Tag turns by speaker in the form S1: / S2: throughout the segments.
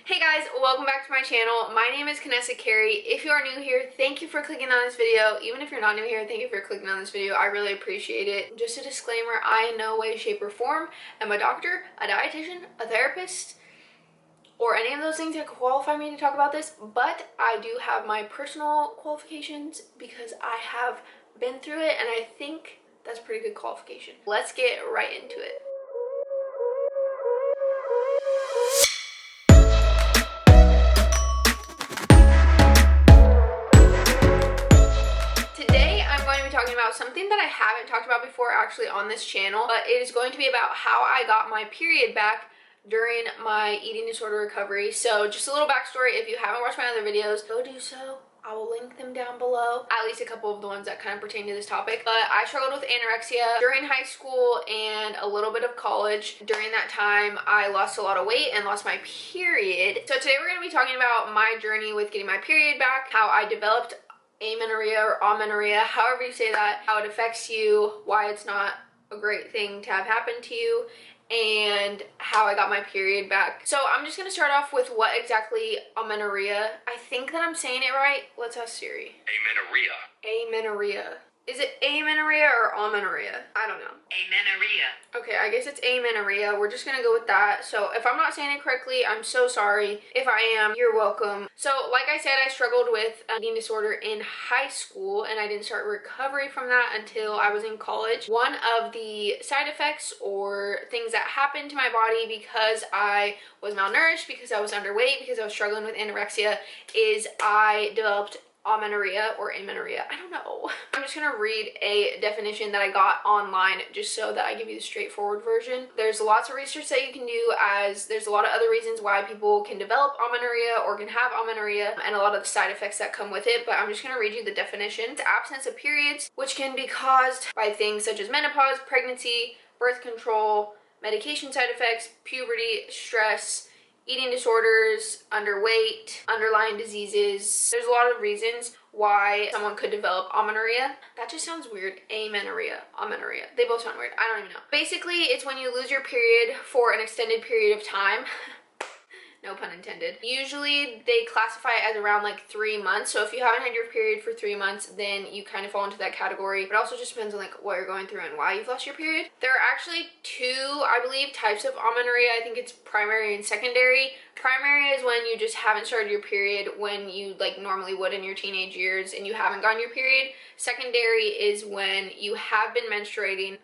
S1: Hey guys, welcome back to my channel. My name is Kanessa Carey. If you are new here, thank you for clicking on this video. Even if you're not new here, thank you for clicking on this video. I really appreciate it. Just a disclaimer, I in no way, shape, or form am a doctor, a dietitian, a therapist, or any of those things that qualify me to talk about this, but I do have my personal qualifications because I have been through it, and I think that's a pretty good qualification. Let's get right into it. Talking about something that I haven't talked about before actually on this channel, but it is going to be about how I got my period back during my eating disorder recovery. So just a little backstory, if you haven't watched my other videos, go do so. I will link them down below, at least a couple of the ones that kind of pertain to this topic. But I struggled with anorexia during high school and a little bit of college. During that time, I lost a lot of weight and lost my period. So today we're going to be talking about my journey with getting my period back, how I developed amenorrhea or amenorrhea, however you say that, how it affects you, why it's not a great thing to have happen to you, and how I got my period back. So I'm just going to start off with what exactly amenorrhea. I think that I'm saying it right. Let's ask Siri. Amenorrhea. Amenorrhea. Is it amenorrhea or amenorrhea? I don't know.
S2: Amenorrhea.
S1: Okay, I guess it's amenorrhea. We're just gonna go with that. So if I'm not saying it correctly, I'm so sorry. If I am, you're welcome. So like I said, I struggled with eating disorder in high school, and I didn't start recovery from that until I was in college. One of the side effects or things that happened to my body because I was malnourished, because I was underweight, because I was struggling with anorexia, is I developed amenorrhea or amenorrhea. I don't know. I'm just gonna read a definition that I got online just so that I give you the straightforward version. There's lots of research that you can do, as there's a lot of other reasons why people can develop amenorrhea or can have amenorrhea, and a lot of the side effects that come with it, but I'm just gonna read you the definition. It's absence of periods, which can be caused by things such as menopause, pregnancy, birth control, medication side effects, puberty, stress, eating disorders, underweight, underlying diseases. There's a lot of reasons why someone could develop amenorrhea. That just sounds weird. Amenorrhea, amenorrhea. They both sound weird. I don't even know. Basically, it's when you lose your period for an extended period of time. No pun intended. Usually they classify it as around like 3 months. So if you haven't had your period for 3 months, then you kind of fall into that category. But it also just depends on like what you're going through and why you've lost your period. There are actually two, I believe, types of amenorrhea. I think it's primary and secondary. Primary is when you just haven't started your period when you like normally would in your teenage years and you haven't gotten your period. Secondary is when you have been menstruating.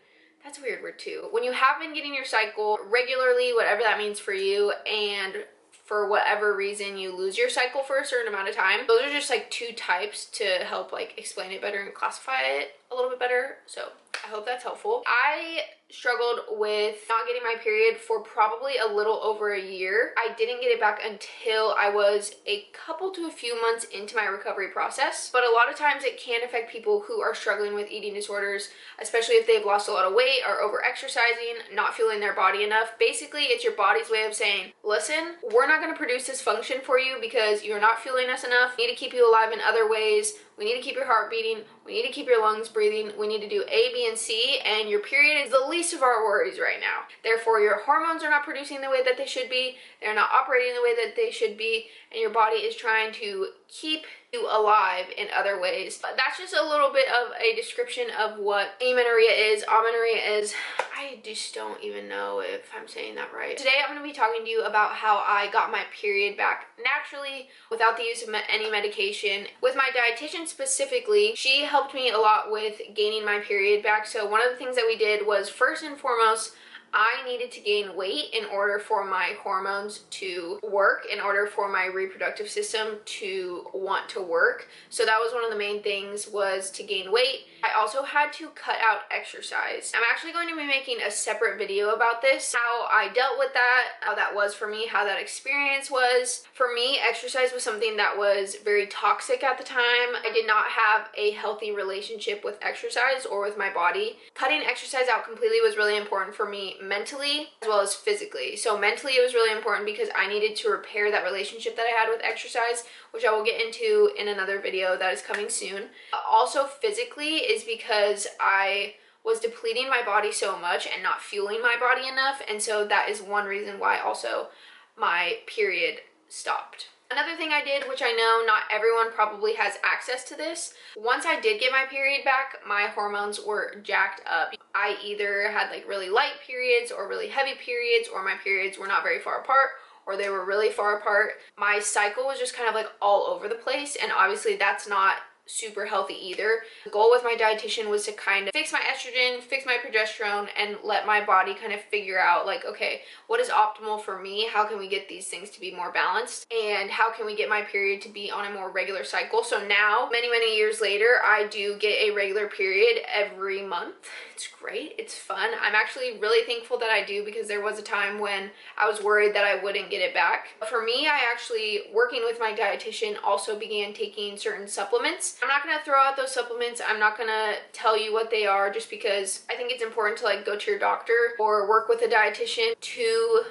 S1: That's a weird word too. When you have been getting your cycle regularly, whatever that means for you, and for whatever reason you lose your cycle for a certain amount of time. Those are just like two types to help like explain it better and classify it a little bit better. So I hope that's helpful. I struggled with not getting my period for probably a little over a year. I didn't get it back until I was a couple to a few months into my recovery process. But a lot of times it can affect people who are struggling with eating disorders, especially if they've lost a lot of weight, are over exercising, not fueling their body enough. Basically, it's your body's way of saying, listen, we're not going to produce this function for you because you're not fueling us enough. We need to keep you alive in other ways. We need to keep your heart beating. We need to keep your lungs breathing. We need to do A, B, and C, and your period is the least of our worries right now. Therefore, your hormones are not producing the way that they should be. They're not operating the way that they should be, and your body is trying to keep you alive in other ways. But that's just a little bit of a description of what amenorrhea is. Amenorrhea is, I just don't even know if I'm saying that right. Today I'm going to be talking to you about how I got my period back naturally without the use of any medication. With my dietitian specifically, she helped me a lot with gaining my period back. So one of the things that we did was, first and foremost, I needed to gain weight in order for my hormones to work, in order for my reproductive system to want to work. So that was one of the main things, was to gain weight. I also had to cut out exercise. I'm actually going to be making a separate video about this, how I dealt with that, how that was for me, how that experience was. For me, exercise was something that was very toxic at the time. I did not have a healthy relationship with exercise or with my body. Cutting exercise out completely was really important for me mentally as well as physically. So mentally it was really important because I needed to repair that relationship that I had with exercise, which I will get into in another video that is coming soon. Also physically is because I was depleting my body so much and not fueling my body enough, and so that is one reason why also my period stopped. Another thing I did, which I know not everyone probably has access to this, once I did get my period back, my hormones were jacked up. I either had like really light periods or really heavy periods, or my periods were not very far apart, or they were really far apart. My cycle was just kind of like all over the place, and obviously that's not super healthy either. The goal with my dietitian was to kind of fix my estrogen, fix my progesterone, and let my body kind of figure out like, okay, what is optimal for me? How can we get these things to be more balanced? And how can we get my period to be on a more regular cycle? So now, many years later, I do get a regular period every month. It's great. It's fun. I'm actually really thankful that I do, because there was a time when I was worried that I wouldn't get it back. For me, I actually, working with my dietitian, also began taking certain supplements. I'm not going to throw out those supplements. I'm not going to tell you what they are, just because I think it's important to like go to your doctor or work with a dietitian to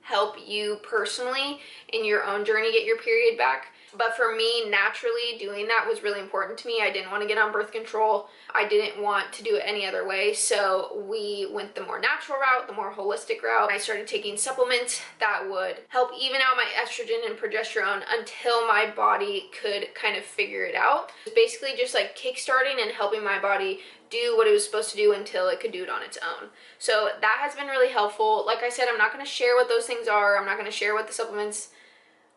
S1: help you personally in your own journey get your period back. But for me, naturally doing that was really important to me. I didn't want to get on birth control. I didn't want to do it any other way. So we went the more natural route, the more holistic route. I started taking supplements that would help even out my estrogen and progesterone until my body could kind of figure it out. It's basically just like kickstarting and helping my body do what it was supposed to do until it could do it on its own. So that has been really helpful. Like I said, I'm not going to share what those things are. I'm not going to share what the supplements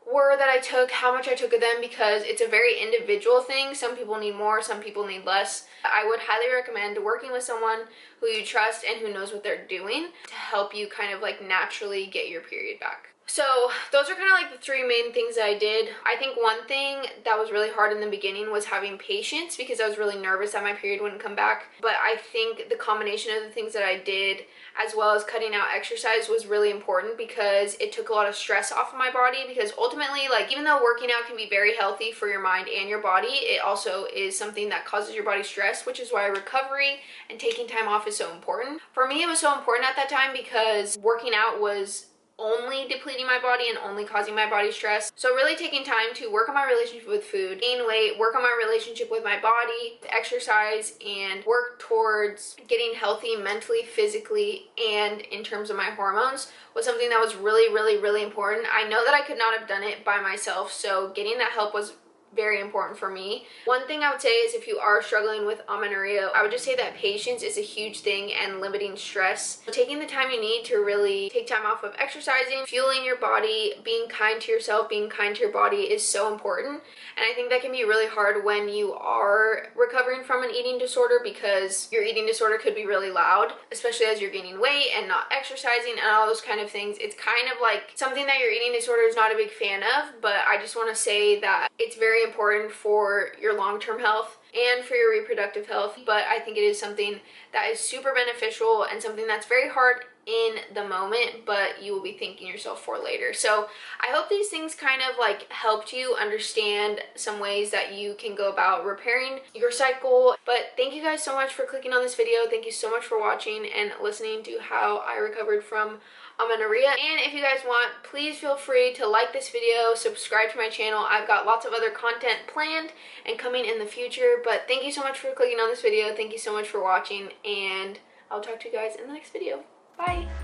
S1: were that I took, how much I took of them, because it's a very individual thing. Some people need more, some people need less. I would highly recommend working with someone who you trust and who knows what they're doing to help you kind of like naturally get your period back. So those are kind of like the three main things that I did. I think one thing that was really hard in the beginning was having patience, because I was really nervous that my period wouldn't come back. But I think the combination of the things that I did, as well as cutting out exercise, was really important, because it took a lot of stress off of my body. Because ultimately, like, even though working out can be very healthy for your mind and your body, it also is something that causes your body stress, which is why recovery and taking time off is so important. For me, it was so important at that time because working out was only depleting my body and only causing my body stress. So really taking time to work on my relationship with food, gain weight, work on my relationship with my body, exercise, and work towards getting healthy mentally, physically, and in terms of my hormones was something that was really important. I know that I could not have done it by myself, so getting that help was very important for me. One thing I would say is, if you are struggling with amenorrhea, I would just say that patience is a huge thing, and limiting stress. Taking the time you need to really take time off of exercising, fueling your body, being kind to yourself, being kind to your body is so important. And I think that can be really hard when you are recovering from an eating disorder, because your eating disorder could be really loud, especially as you're gaining weight and not exercising and all those kind of things. It's kind of like something that your eating disorder is not a big fan of, but I just want to say that it's very important for your long-term health and for your reproductive health. But I think it is something that is super beneficial and something that's very hard in the moment, but you will be thanking yourself for later. So I hope these things kind of like helped you understand some ways that you can go about repairing your cycle. But thank you guys so much for clicking on this video. Thank you so much for watching and listening to how I recovered from amenorrhea. And if you guys want, please feel free to like this video, subscribe to my channel. I've got lots of other content planned and coming in the future. But thank you so much for clicking on this video. Thank you so much for watching, and I'll talk to you guys in the next video. Bye!